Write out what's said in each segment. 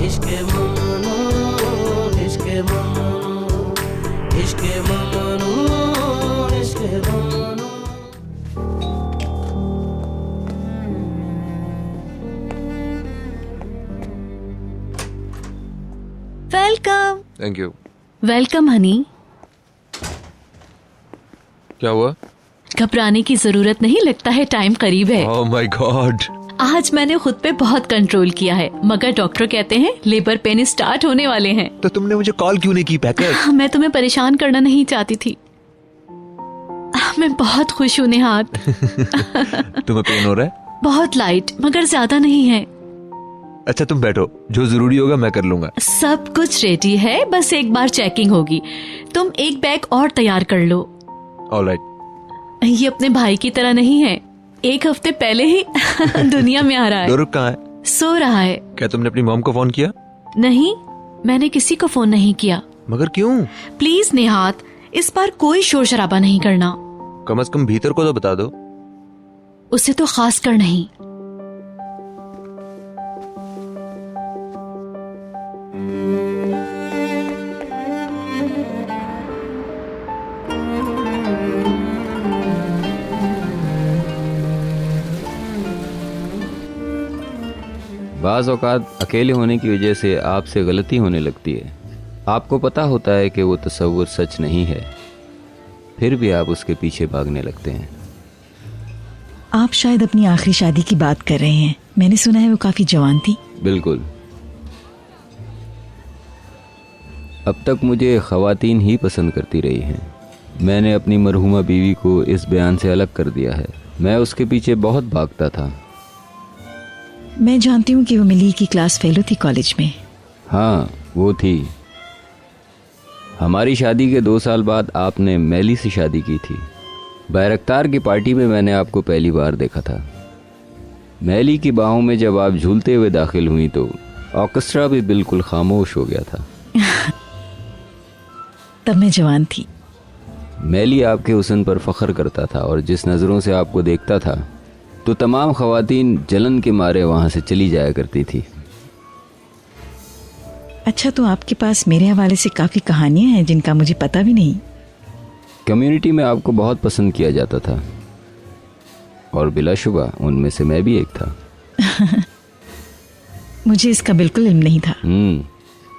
इश्क ममनू, इश्क ममनू, इश्क ममनू, इश्क ममनू। Welcome. Thank you. Welcome honey. क्या हुआ? घबराने की जरूरत नहीं, लगता है टाइम करीब है। Oh my God. आज मैंने खुद पे बहुत कंट्रोल किया है, मगर डॉक्टर कहते हैं लेबर पेन स्टार्ट होने वाले हैं। तो तुमने मुझे कॉल क्यों नहीं की पैकेट? मैं तुम्हें परेशान करना नहीं चाहती थी। मैं बहुत खुश हूँ निहात। तुम्हें पेन हो रहा है? बहुत लाइट, मगर ज्यादा नहीं है। अच्छा तुम बैठो, जो जरूरी होगा मैं कर लूंगा। सब कुछ रेडी है, बस एक बार चेकिंग होगी। तुम एक बैग और तैयार कर लो। ऑलराइट। ये अपने भाई की तरह नहीं है, एक हफ्ते पहले ही दुनिया में आ रहा है। डोरुक कहाँ है? सो रहा है। क्या तुमने अपनी मॉम को फोन किया? नहीं, मैंने किसी को फोन नहीं किया। मगर क्यों? प्लीज निहात, इस बार कोई शोर शराबा नहीं करना। कम से कम भीतर को तो बता दो। उसे तो खास कर नहीं। बाज़ औक़ात अकेले होने की वजह से आपसे गलती होने लगती है। आपको पता होता है कि वो तसव्वुर सच नहीं है, फिर भी आप उसके पीछे भागने लगते हैं। आप शायद अपनी आखिरी शादी की बात कर रहे हैं। मैंने सुना है वो काफी जवान थी। बिल्कुल। अब तक मुझे ख़वातीन ही पसंद करती रही हैं। मैंने अपनी मरहूमा बीवी को इस बयान से अलग कर दिया है। मैं उसके पीछे बहुत भागता था। मैं जानती हूँ कि वो मिली की क्लास फेलो थी कॉलेज में। हाँ, वो थी। हमारी शादी के 2 साल बाद आपने मैली से शादी की थी। बैरक्तार की पार्टी में मैंने आपको पहली बार देखा था। मैली की बाहों में जब आप झूलते हुए दाखिल हुई तो ऑर्केस्ट्रा भी बिल्कुल खामोश हो गया था। तब मैं जवान थी। मैली आपके हुस्न पर फख्र करता था और जिस नज़रों से आपको देखता था तो तमाम ख़वातीन जलन के मारे वहाँ से चली जाया करती थी। अच्छा, तो आपके पास मेरे हवाले से काफ़ी कहानियाँ हैं जिनका मुझे पता भी नहीं। कम्युनिटी में आपको बहुत पसंद किया जाता था और बिलाशुबा उनमें से मैं भी एक था। मुझे इसका बिल्कुल इल्म नहीं था।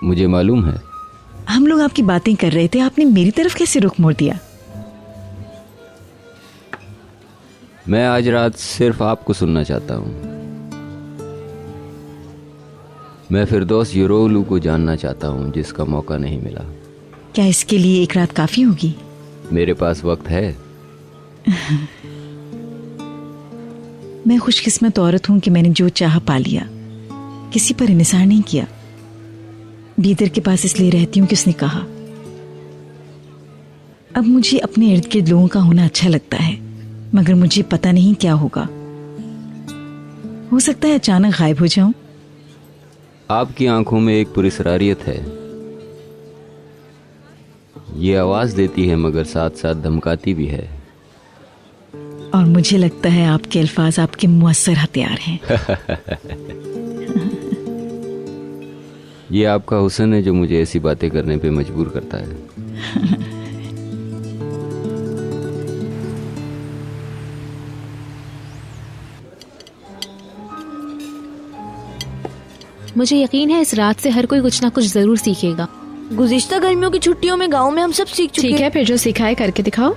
मुझे मालूम है। हम लोग आपकी बातें कर रहे थे, आपने मेरी तरफ कैसे रुख मोड़ दिया? मैं आज रात सिर्फ आपको सुनना चाहता हूँ। मैं फिरदौस यूरोलू को जानना चाहता हूँ जिसका मौका नहीं मिला। क्या इसके लिए एक रात काफ़ी होगी? मेरे पास वक्त है। मैं खुशकिस्मत औरत हूँ कि मैंने जो चाहा पा लिया, किसी पर इन्हिसार नहीं किया। बीदर के पास इसलिए रहती हूँ कि उसने कहा। अब मुझे अपने इर्द गिर्द लोगों का होना अच्छा लगता है, मगर मुझे पता नहीं क्या होगा। हो सकता है अचानक गायब हो जाऊं। आपकी आंखों में एक पुरस्रारियत है। ये आवाज देती है मगर साथ साथ धमकाती भी है। और मुझे लगता है आपके अल्फाज आपके मुअस्सर हथियार हैं। ये आपका हुस्न है जो मुझे ऐसी बातें करने पे मजबूर करता है। मुझे यकीन है इस रात से हर कोई कुछ ना कुछ जरूर सीखेगा। गुज़िश्ता गर्मियों की छुट्टियों में गांव में हम सब सीख चुके हैं। ठीक है, फिर जो सीखा है करके दिखाओ।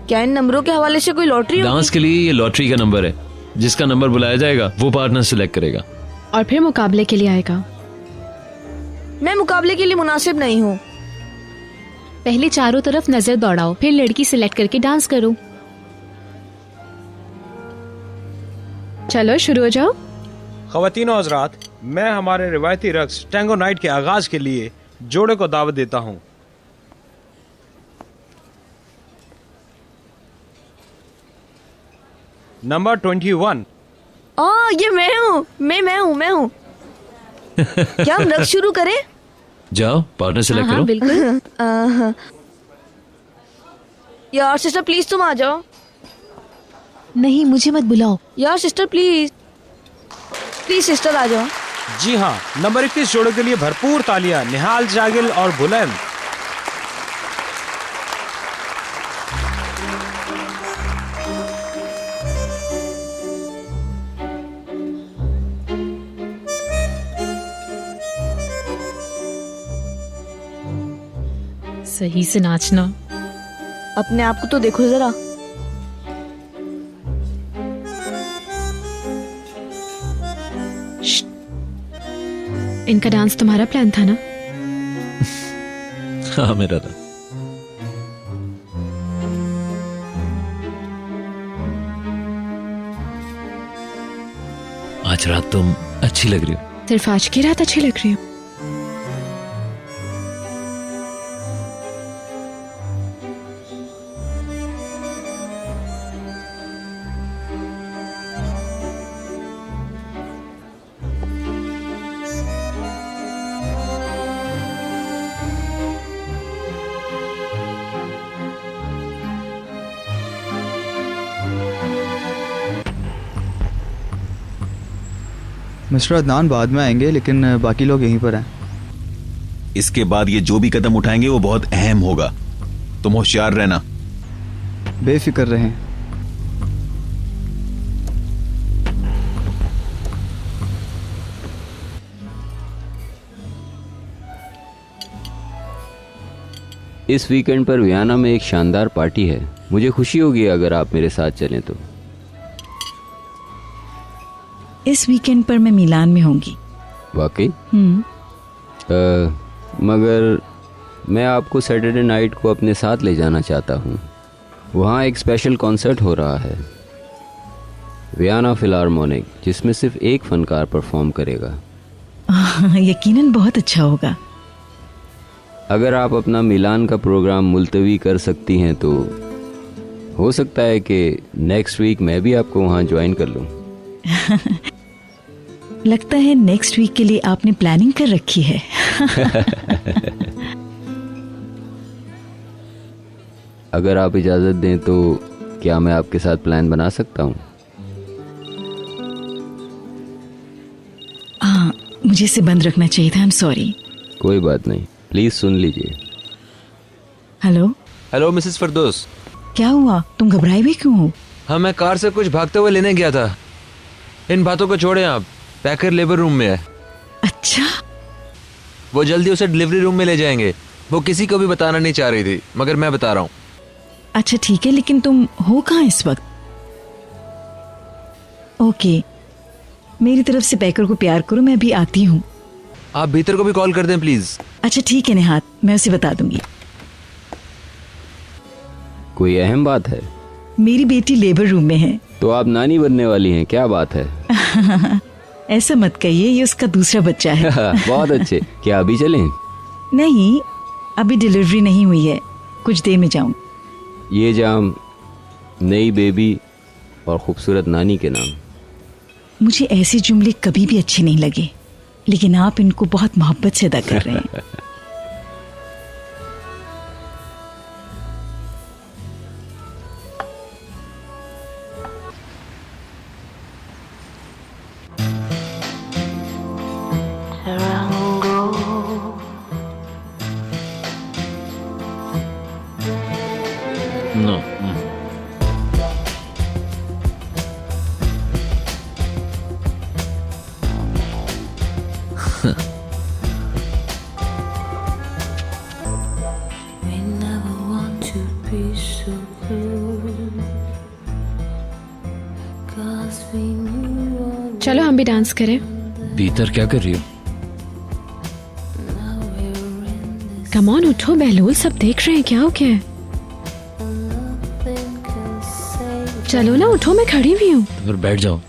क्या इन नंबरों के हवाले से कोई लॉटरी होगी? डांस के लिए ये लॉटरी का नंबर है। जिसका नंबर बुलाया जाएगा वो पार्टनर सिलेक्ट करेगा और फिर मुकाबले के लिए आएगा। मैं मुकाबले के लिए मुनासिब नहीं हूँ। पहले चारों तरफ नजर दौड़ाओ, फिर लड़की सिलेक्ट करके डांस करो। चलो शुरू हो जाओ। ख़वातीनो हज़रात, मैं हमारे रिवायती रक्स टैंगो नाइट के आगाज के लिए जोड़े को दावत देता हूँ। नंबर 21। ये मैं हूँ। मैं हूँ। क्या हम रक्स शुरू करें? जाओ पार्टनर सिलेक्ट करो। बिल्कुल। यार सिस्टर प्लीज तुम आ जाओ। नहीं, मुझे मत बुलाओ। यार सिस्टर प्लीज। प्लीज सिस्टर आ जाओ। जी हाँ, नंबर 21 जोड़े के लिए भरपूर तालियां। निहाल जागिल और बुलंद। सही से नाचना। अपने आप को तो देखो जरा। इनका डांस तुम्हारा प्लान था ना? हाँ मेरा था। आज रात तुम अच्छी लग रही हो। सिर्फ आज की रात अच्छी लग रही हो? मिस्टर अदनान बाद में आएंगे, लेकिन बाकी लोग यहीं पर हैं। इसके बाद ये जो भी कदम उठाएंगे वो बहुत अहम होगा। तुम होशियार रहना। बेफिक्र रहें। इस वीकेंड पर वियना में एक शानदार पार्टी है। मुझे खुशी होगी अगर आप मेरे साथ चलें तो। इस वीकेंड पर मैं मिलान में होंगी। वाकई? मगर मैं आपको सैटरडे नाइट को अपने साथ ले जाना चाहता हूँ। वहाँ एक स्पेशल कॉन्सर्ट हो रहा है, वियना फिलारमोनिक, जिसमें सिर्फ एक फनकार परफॉर्म करेगा। यकीनन बहुत अच्छा होगा। अगर आप अपना मिलान का प्रोग्राम मुलतवी कर सकती हैं तो हो सकता है कि नेक्स्ट वीक मैं भी आपको वहाँ ज्वाइन कर लूँ। लगता है नेक्स्ट वीक के लिए आपने प्लानिंग कर रखी है। अगर आप इजाज़त दें तो क्या मैं आपके साथ प्लान बना सकता हूँ? हाँ, मुझे इसे बंद रखना चाहिए था। I am sorry. कोई बात नहीं, प्लीज सुन लीजिए। हेलो। हेलो मिसेस फरदौस। क्या हुआ? तुम घबराए हुए क्यों हो? हाँ, मैं कार से कुछ भागते हुए लेने गया था। इन बातों को छोड़ें आप। पैकर लेबर रूम में है। अच्छा। वो जल्दी उसे डिलीवरी रूम में ले जाएंगे। वो किसी को भी बताना नहीं चाह रही थी, मगर मैं बता रहा हूँ। अच्छा ठीक है, लेकिन तुम हो कहाँ इस वक्त? ओके, मेरी तरफ से पैकर को प्यार करो। मैं अभी आती हूँ। आप भीतर को भी कॉल कर दें प्लीज। अच्छा ठीक है निहात, मैं उसे बता दूंगी। कोई अहम बात है? मेरी बेटी लेबर रूम में है। तो आप नानी बनने वाली हैं? क्या बात है। ऐसा मत कहिए, ये उसका दूसरा बच्चा है। बहुत अच्छे। क्या अभी चलें? नहीं, अभी डिलीवरी नहीं हुई है, कुछ देर में जाऊं। ये जाम नई बेबी और खूबसूरत नानी के नाम। मुझे ऐसे जुमले कभी भी अच्छे नहीं लगे, लेकिन आप इनको बहुत मोहब्बत से अदा कर रहे हैं। नो। चलो हम भी डांस करें। भीतर क्या कर रही हो? कम ऑन, उठो बहलूल, सब देख रहे हैं। क्या हो गया? चलो ना, उठो, मैं खड़ी भी हूँ। तो फिर बैठ जाओ।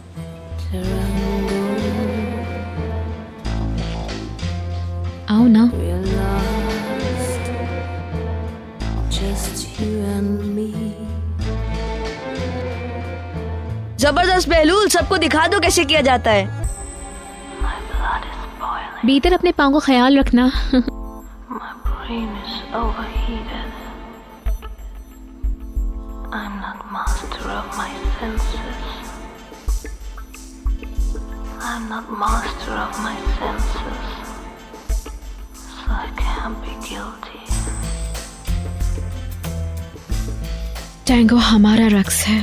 आओ ना। जबरदस्त बहलूल, सबको दिखा दो कैसे किया जाता है। भीतर अपने पाँव को ख्याल रखना। I'm not master of my senses, so I can't be guilty. Tango हमारा रक्स है।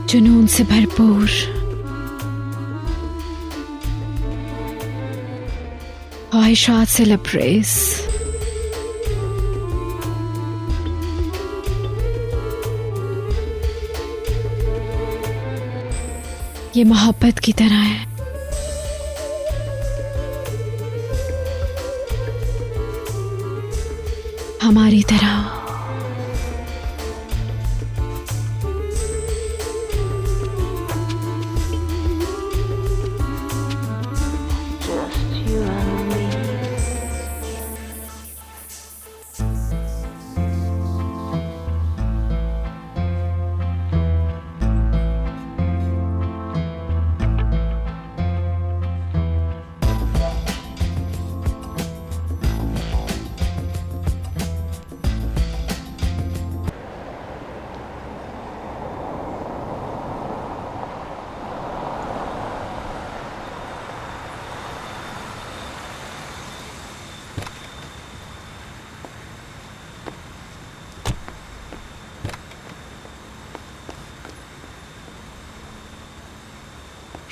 जुनून से भरपूर, ख्वाहिशात से लबरेज, ये मोहब्बत की तरह है। हमारी तरह। Just you and me.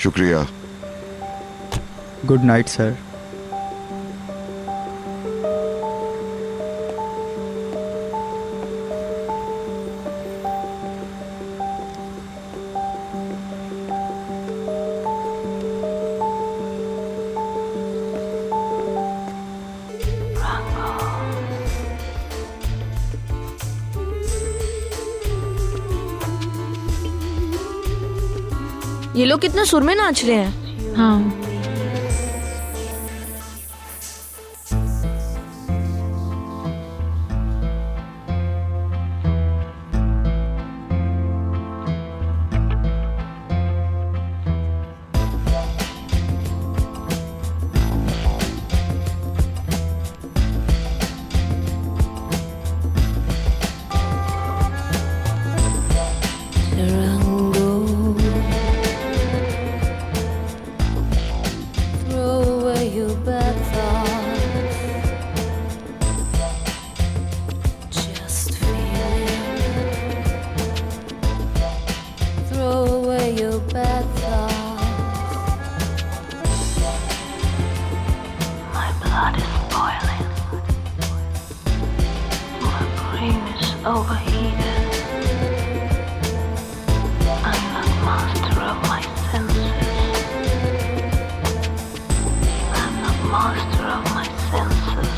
शुक्रिया। Good night sir. ये लोग कितने सुर में नाच रहे हैं। हाँ, Overheated. I'm not master of my senses. I'm not master of my senses.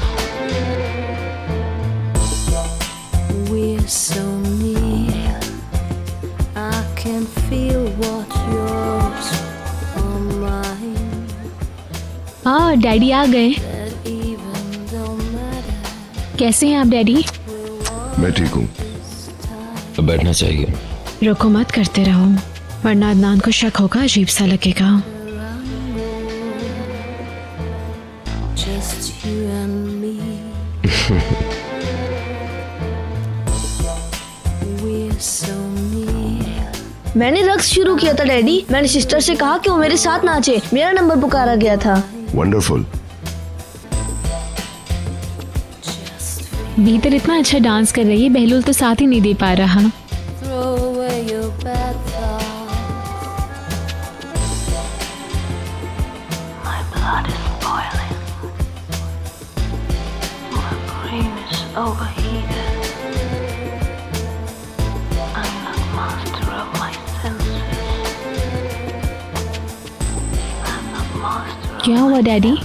We're so near. I can feel what yours on mine. हाँ डैडी आ गए। That even don't matter. कैसे हैं आप डैडी? मैं ठीक हूँ। अब बैठना चाहिए। रुको मत करते रहो, वरना अदनान को शक होगा, अजीब सा लगेगा। Just you and me. We're so near. मैंने रक्स शुरू किया था डैडी। मैंने सिस्टर से कहा कि वो मेरे साथ नाचे। मेरा नंबर पुकारा गया था। वंडरफुल। बीतर इतना अच्छा डांस कर रही है, बहलूल तो साथ ही नहीं दे पा रहा। Throw away your bad thoughts. My blood is boiling. My brain is overheated. I'm not master of my senses. I'm not master of क्या हुआ डैडी?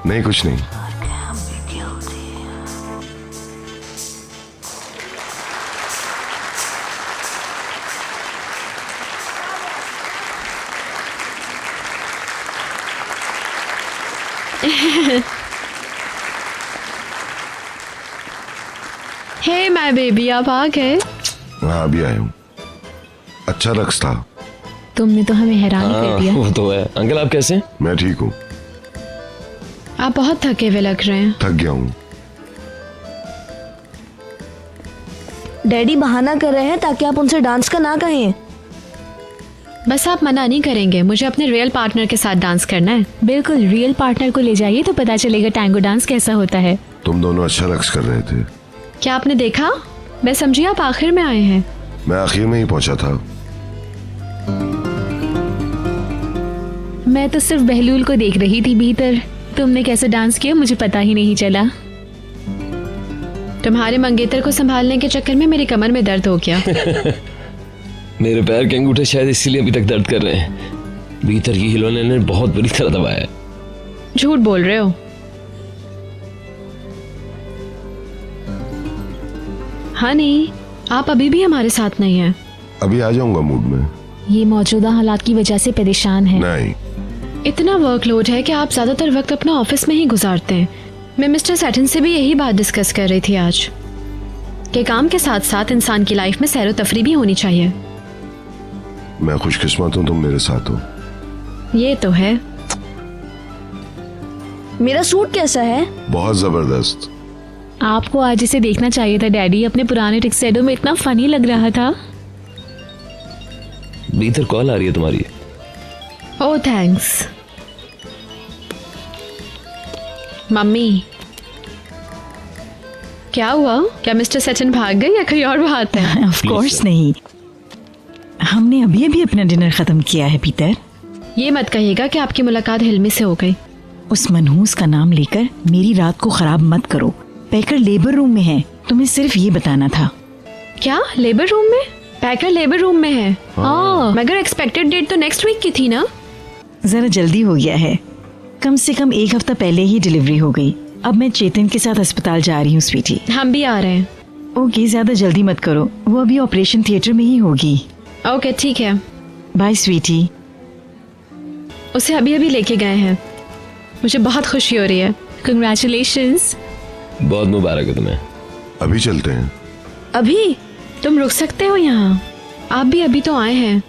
नहीं कुछ नहीं। I can't be guilty. Hey my baby, आप आ गए। वहाँ अभी आया हूँ। अच्छा रक्स था। तुमने तो हमें हैरान कर दिया। वो तो है। अंकल आप कैसे हैं? मैं ठीक हूँ। आप बहुत थके हुए लग रहे हैं। थक गया हूँ। डैडी बहाना कर रहे हैं ताकि आप उनसे डांस का ना कहें। बस आप मना नहीं करेंगे, मुझे अपने रियल पार्टनर के साथ डांस करना है। बिल्कुल, रियल पार्टनर को ले जाइए तो पता चलेगा टैंगो डांस कैसा होता है। तुम दोनों अच्छा रक्स कर रहे थे। क्या आपने देखा? मैं समझी आप आखिर में आए हैं। मैं आखिर में ही पहुंचा था। मैं तो सिर्फ बहलूल को देख रही थी भीतर। तुमने कैसे डांस किया मुझे पता ही नहीं चला। तुम्हारे मंगेतर को संभालने के चक्कर में मेरी कमर में दर्द हो गया। मेरे पैर के अंगूठे शायद इसीलिए अभी तक दर्द कर रहे हैं। भीतर की खिलौने ने बहुत बुरी तरह दबाया है। झूठ बोल रहे हो। हाँ नहीं, आप अभी भी हमारे साथ नहीं हैं। अभी आ जाऊंगा मूड में। ये मौजूदा हालात की वजह से परेशान है। नहीं, इतना वर्कलोड है कि आप ज्यादातर वक्त अपना ऑफिस में ही गुजारते हैं। मैं मिस्टर सैटन से भी यही बात डिस्कस कर रही थी आज कि काम के साथ साथ इंसान की लाइफ में सैरो तफरी भी होनी चाहिए। मैं खुशकिस्मत हूँ तुम मेरे साथ हो। ये तो है। मेरा सूट कैसा है? बहुत जबरदस्त। आपको आज इसे देखना चाहिए था डैडी। अपने पुराने टिक्सेडो में इतना फनी लग रहा था। भीतर कॉल आ रही है तुम्हारी। ओह थैंक्स। मम्मी, क्या हुआ? क्या मिस्टर सचिन भाग गए या कहीं और बात है? ऑफ कोर्स नहीं, हमने अभी अभी अपना डिनर खत्म किया है पीटर। ये मत कहिएगा कि आपकी मुलाकात हिल्मी से हो गई। उस मनहूस का नाम लेकर मेरी रात को खराब मत करो। पैकर लेबर रूम में है, तुम्हें सिर्फ ये बताना था। क्या लेबर रूम में? पैकर लेबर रूम में है? हाँ, मगर एक्सपेक्टेड डेट तो नेक्स्ट वीक की थी ना। जरा जल्दी हो गया है, कम से कम 1 हफ्ता पहले ही डिलीवरी हो गई। अब मैं चेतन के साथ अस्पताल जा रही हूँ स्वीटी। हम भी आ रहे हैं। ओके, ज्यादा जल्दी मत करो, वो अभी ऑपरेशन थिएटर में ही होगी। ओके ठीक है, बाय स्वीटी। उसे अभी अभी लेके गए हैं। मुझे बहुत खुशी हो रही है। कंग्रेचुलेशंस। बहुत मुबारक है तुम्हें। अभी चलते हैं। अभी? तुम रुक सकते हो यहाँ? आप भी अभी तो आए हैं।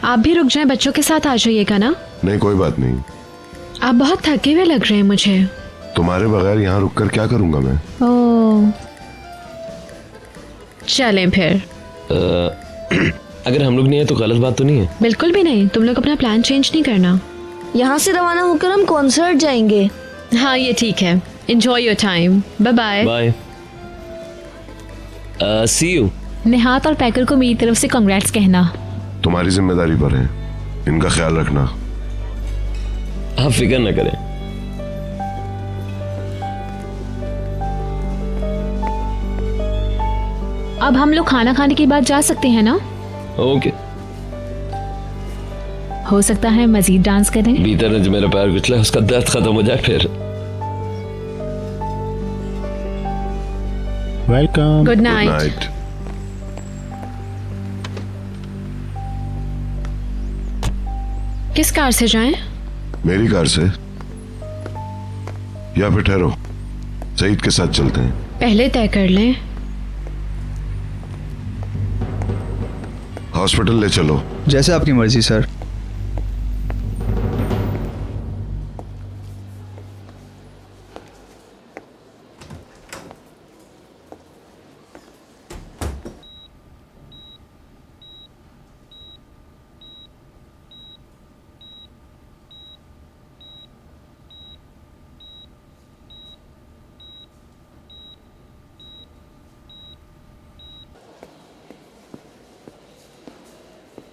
आप भी रुक जाएं, बच्चों के साथ आ जाइएगा ना। नहीं, कोई बात नहीं। आप बहुत थके हुए लग रहे हैं मुझे। तुम्हारे बगैर यहाँ रुककर क्या करूंगा मैं? ओह, चलें फिर। अगर हम लोग नहीं है तो गलत बात तो नहीं है? बिल्कुल भी नहीं। तुम लोग अपना प्लान चेंज नहीं करना। यहाँ से रवाना होकर हम कॉन्सर्ट जाएंगे। हाँ ये ठीक है। Enjoy your time. Bye bye. Bye. See you. निहात और पैकर को मेरी तरफ से कांग्रेट्स कहना। तुम्हारी जिम्मेदारी पर है, इनका ख्याल रखना। आप फिक्र न करें। अब हम लोग खाना खाने के बाद जा सकते हैं ना? ओके। हो सकता है मजीद डांस करें। भीतर ने जो मेरा पैर कुचला उसका दर्द खत्म हो जाए फिर। वेलकम। Good night. किस कार से जाएं? मेरी कार से, या फिर ठहरो, सईद के साथ चलते हैं। पहले तय कर लें। हॉस्पिटल ले चलो। जैसे आपकी मर्जी सर।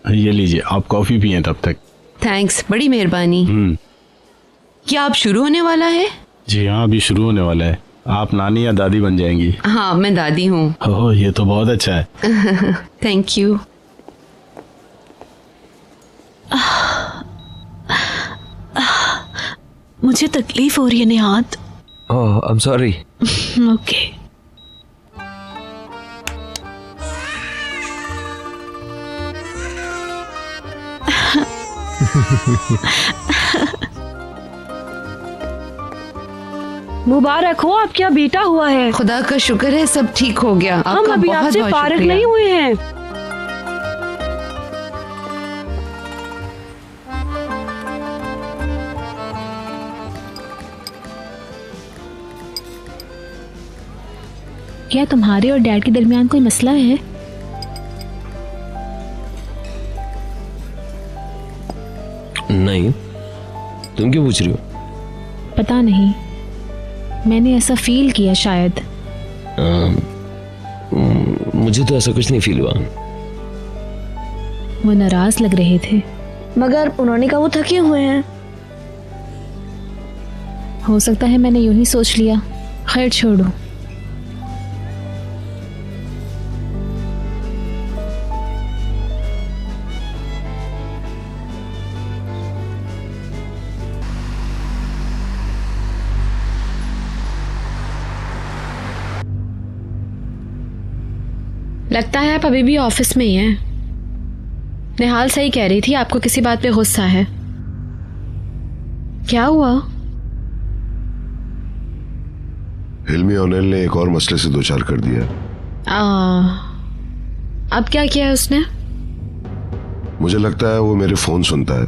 ये लीजिए, आप कॉफी पिए तब तक। थैंक्स, बड़ी मेहरबानी। क्या अब शुरू होने वाला है? जी हाँ, अभी शुरू होने वाला है। आप नानी या दादी बन जाएंगी। हाँ, मैं दादी हूँ। ओह, ये तो बहुत अच्छा है। Thank you. मुझे तकलीफ हो रही है निहात। ओह, आई एम सॉरी। ओके। मुबारक हो, आपके यहाँ बेटा हुआ है। खुदा का शुक्र है सब ठीक हो गया। हम अभी आपसे फारिग नहीं हुए हैं। क्या तुम्हारे और डैड के दरमियान कोई मसला है? नहीं, तुम क्यों पूछ रही हो? पता नहीं, मैंने ऐसा फील किया शायद। मुझे तो ऐसा कुछ नहीं फील हुआ। वो नाराज लग रहे थे। मगर उन्होंने कहा वो थके हुए हैं। हो सकता है मैंने यूं ही सोच लिया। खैर छोड़ो। लगता है आप अभी भी ऑफिस में ही हैं। निहाल सही कह रही थी, आपको किसी बात पे गुस्सा है। क्या हुआ? हिल्मी ओनेल ने एक और मसले से दो चार कर दिया। अब क्या किया है उसने? मुझे लगता है वो मेरे फोन सुनता है।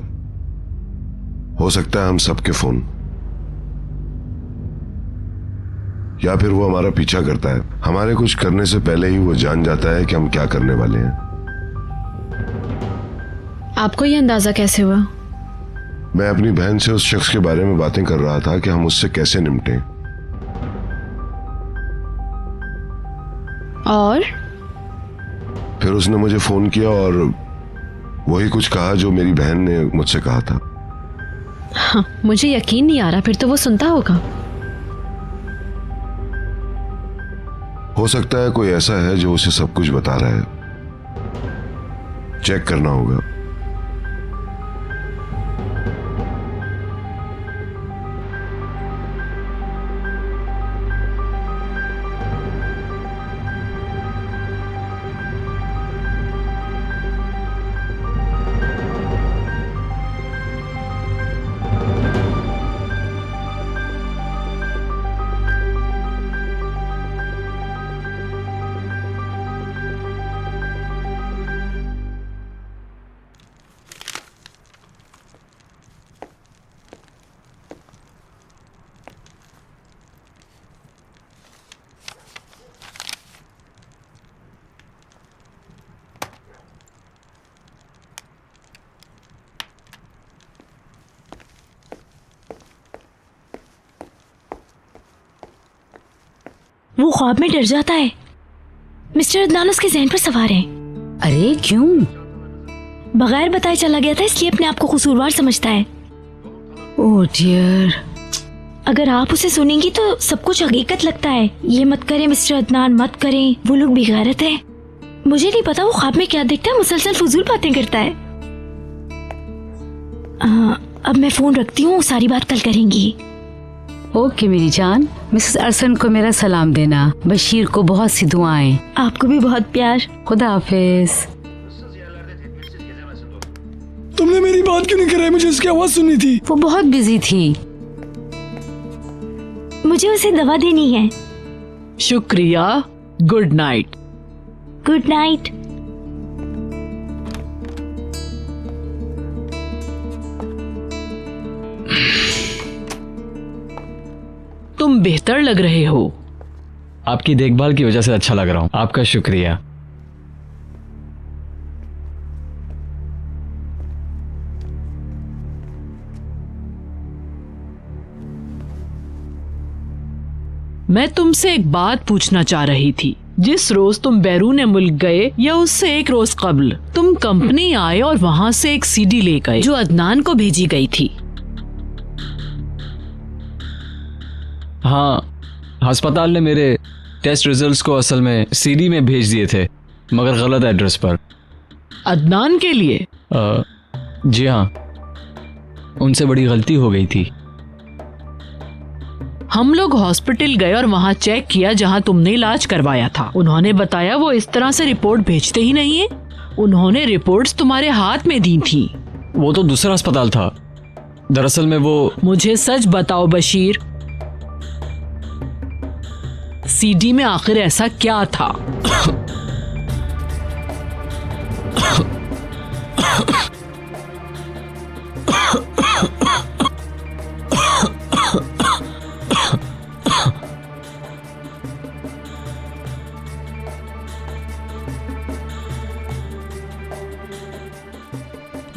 हो सकता है हम सबके फोन, या फिर वो हमारा पीछा करता है। हमारे कुछ करने से पहले ही वो जान जाता है कि हम क्या करने वाले हैं। आपको ये अंदाजा कैसे हुआ? मैं अपनी बहन से उस शख्स के बारे में बातें कर रहा था कि हम उससे कैसे निपटें। और फिर उसने मुझे फोन किया और वही कुछ कहा जो मेरी बहन ने मुझसे कहा था। हाँ, मुझे यकीन नहीं आ रहा। फिर तो वो सुनता होगा। हो सकता है कोई ऐसा है जो उसे सब कुछ बता रहा है। चेक करना होगा। वो ख्वाब में डर जाता है। मिस्टर अदनान उसके ज़हन पर सवार है। अरे क्यों? बगैर बताए चला गया था, इसलिए अपने आप को कसूरवार समझता है। Oh dear. अगर आप उसे सुनेंगी तो सब कुछ हकीकत लगता है। ये मत करें मिस्टर अदनान, मत करें। वो लोग बेगैरत है। मुझे नहीं पता वो ख्वाब में क्या देखता है, मुसलसल फजूल बातें करता है। अब मैं फोन रखती हूँ, सारी बात कल करेंगी। ओके मेरी जान, मिसेस अरसन को मेरा सलाम देना। बशीर को बहुत सी दुआएं। आपको भी बहुत प्यार। खुदा हाफिज। तुमने मेरी बात क्यों नहीं कराई? मुझे उसकी आवाज सुननी थी। वो बहुत बिजी थी। मुझे उसे दवा देनी है। शुक्रिया। Good night. Good night. तुम बेहतर लग रहे हो। आपकी देखभाल की वजह से अच्छा लग रहा हूँ। आपका शुक्रिया। मैं तुमसे एक बात पूछना चाह रही थी। जिस रोज तुम बैरून मुल्क गए या उससे एक रोज कबल तुम कंपनी आए और वहाँ से एक सीडी ले गए जो अदनान को भेजी गई थी। हाँ, अस्पताल ने मेरे टेस्ट रिजल्ट्स को असल में सीडी में भेज दिए थे, मगर गलत एड्रेस पर। अदनान के लिए? जी हाँ, उनसे बड़ी गलती हो गई थी। हम लोग हॉस्पिटल गए और वहाँ चेक किया जहाँ तुमने इलाज करवाया था। उन्होंने बताया वो इस तरह से रिपोर्ट भेजते ही नहीं है। उन्होंने रिपोर्ट्स तुम्हारे हाथ में दी थी। वो तो दूसरा अस्पताल था। दरअसल में वो। मुझे सच बताओ बशीर, सीडी में आखिर ऐसा क्या था?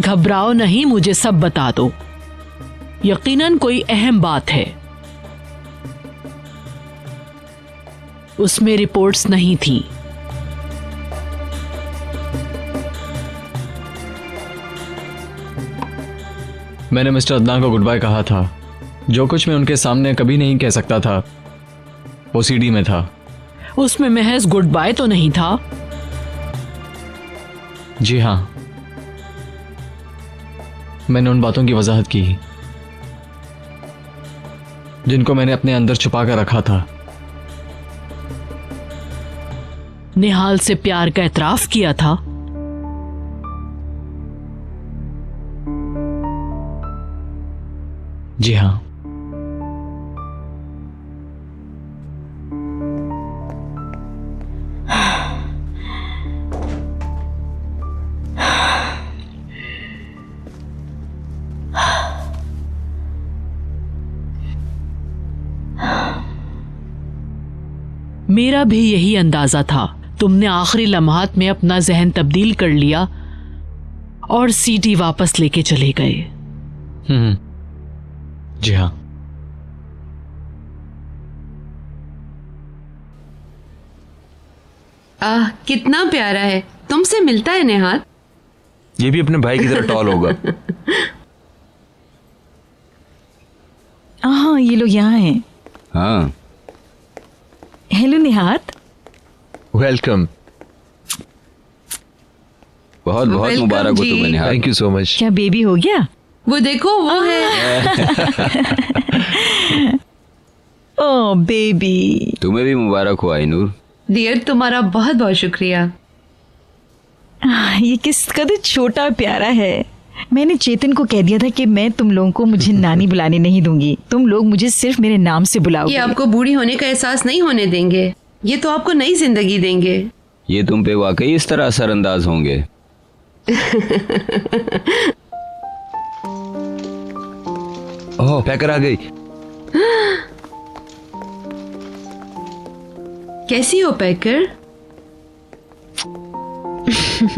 घबराओ नहीं, मुझे सब बता दो। यकीनन कोई अहम बात है। उसमें रिपोर्ट्स नहीं थी। मैंने मिस्टर अदनान को गुड बाय कहा था। जो कुछ मैं उनके सामने कभी नहीं कह सकता था वो सीडी में था। उसमें महज गुड बाय तो नहीं था। जी हाँ, मैंने उन बातों की वजाहत की जिनको मैंने अपने अंदर छुपा कर रखा था। निहाल से प्यार का एतराफ किया था। जी हाँ। मेरा भी यही अंदाजा था। तुमने आखिरी लम्हात में अपना जहन तब्दील कर लिया और सीडी वापस लेके चले गए। जी हाँ। कितना प्यारा है, तुमसे मिलता है नेहाल। ये भी अपने भाई की तरह टॉल होगा। हाँ, ये लोग यहाँ हैं। हाँ। हेलो निहात। वेलकम। बहुत बहुत मुबारक हो तुम्हें निहाल। Thank you so much. क्या बेबी हो गया? वो देखो, वो है। Oh baby. तुम्हें भी मुबारक हो आइनूर। डियर, तुम्हारा बहुत बहुत शुक्रिया। ये किस कदर छोटा प्यारा है। मैंने चेतन को कह दिया था कि मैं तुम लोगों को मुझे नानी बुलाने नहीं दूंगी। तुम लोग मुझे सिर्फ मेरे नाम से बुलाओगे। ये आपको बूढ़ी होने का एहसास नहीं होने देंगे। ये तो आपको नई जिंदगी देंगे। ये तुम पे वाकई इस तरह असरअंदाज होंगे। ओह, पैकर आ गई। कैसी हो पैकर?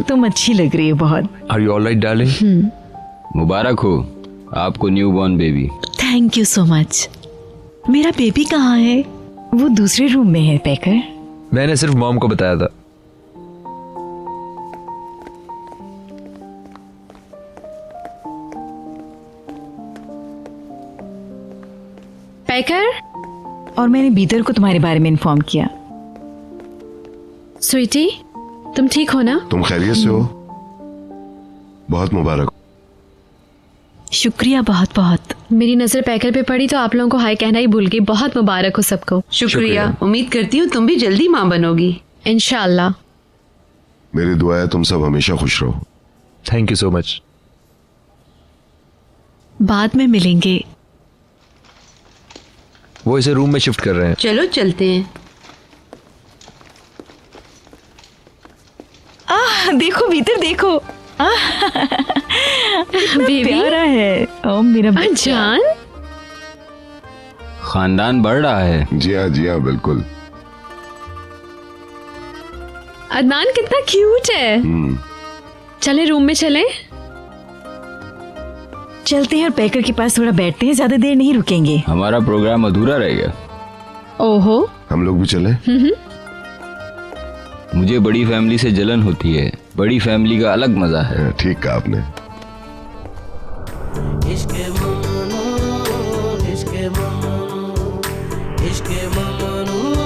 तुम अच्छी लग रही हो बहुत। Are you alright darling? मुबारक हो आपको new born baby. Thank you so much. मेरा बेबी कहाँ है? वो दूसरे रूम में है पैकर। मैंने सिर्फ मॉम को बताया था। पैकर, और मैंने बीतर को तुम्हारे बारे में इन्फॉर्म किया। स्वीटी, तुम ठीक हो ना? तुम खैरियत से हो? बहुत मुबारक। शुक्रिया बहुत बहुत। मेरी नजर पैकर पे पड़ी तो आप लोगों को हाय कहना ही भूल गई। बहुत मुबारक हो सबको। शुक्रिया। उम्मीद करती हूँ तुम भी जल्दी माँ बनोगी। इंशाअल्लाह। मेरी दुआ है तुम सब हमेशा खुश रहो। Thank you so much. बाद में मिलेंगे। वो इसे रूम में शिफ्ट कर रहे हैं। चलो चलते हैं। देखो भीतर देखो। बेबी प्यारा है। ओ मेरा जान। खानदान बढ़ रहा है। जी हाँ बिल्कुल। अदनान कितना क्यूट है। चले रूम में चलें? चलते हैं और पैकर के पास थोड़ा बैठते हैं। ज्यादा देर नहीं रुकेंगे। हमारा प्रोग्राम अधूरा रहेगा। ओहो, हम लोग भी चले? मुझे बड़ी फैमिली से जलन होती है। बड़ी फैमिली का अलग मजा है। ठीक कहा आपने। इश्क ममनू